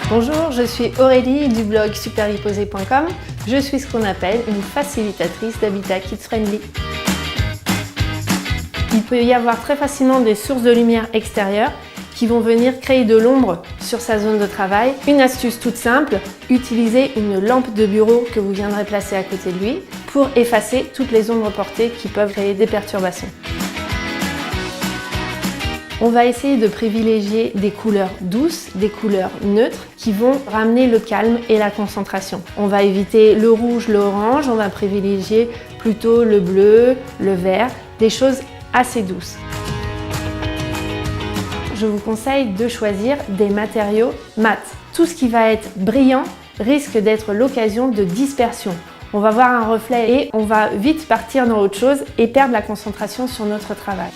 Bonjour, je suis Aurélie du blog superlyposé.com. Je suis ce qu'on appelle une facilitatrice d'habitat kids friendly. Il peut y avoir très facilement des sources de lumière extérieures qui vont venir créer de l'ombre sur sa zone de travail. Une astuce toute simple, utilisez une lampe de bureau que vous viendrez placer à côté de lui pour effacer toutes les ombres portées qui peuvent créer des perturbations. On va essayer de privilégier des couleurs douces, des couleurs neutres qui vont ramener le calme et la concentration. On va éviter le rouge, l'orange, on va privilégier plutôt le bleu, le vert, des choses assez douces. Je vous conseille de choisir des matériaux mat. Tout ce qui va être brillant risque d'être l'occasion de dispersion. On va voir un reflet et on va vite partir dans autre chose et perdre la concentration sur notre travail.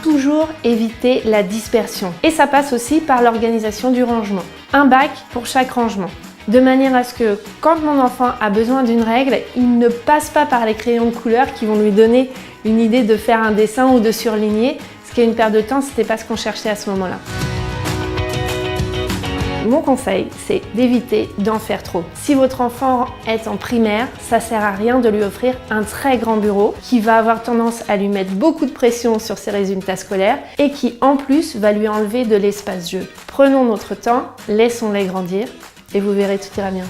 Toujours éviter la dispersion. Et ça passe aussi par l'organisation du rangement. Un bac pour chaque rangement. De manière à ce que quand mon enfant a besoin d'une règle, il ne passe pas par les crayons de couleur qui vont lui donner une idée de faire un dessin ou de surligner. Ce qui est une perte de temps, c'était pas ce qu'on cherchait à ce moment-là. Mon conseil, c'est d'éviter d'en faire trop. Si votre enfant est en primaire, ça sert à rien de lui offrir un très grand bureau qui va avoir tendance à lui mettre beaucoup de pression sur ses résultats scolaires et qui en plus va lui enlever de l'espace jeu. Prenons notre temps, laissons-les grandir et vous verrez, tout ira bien.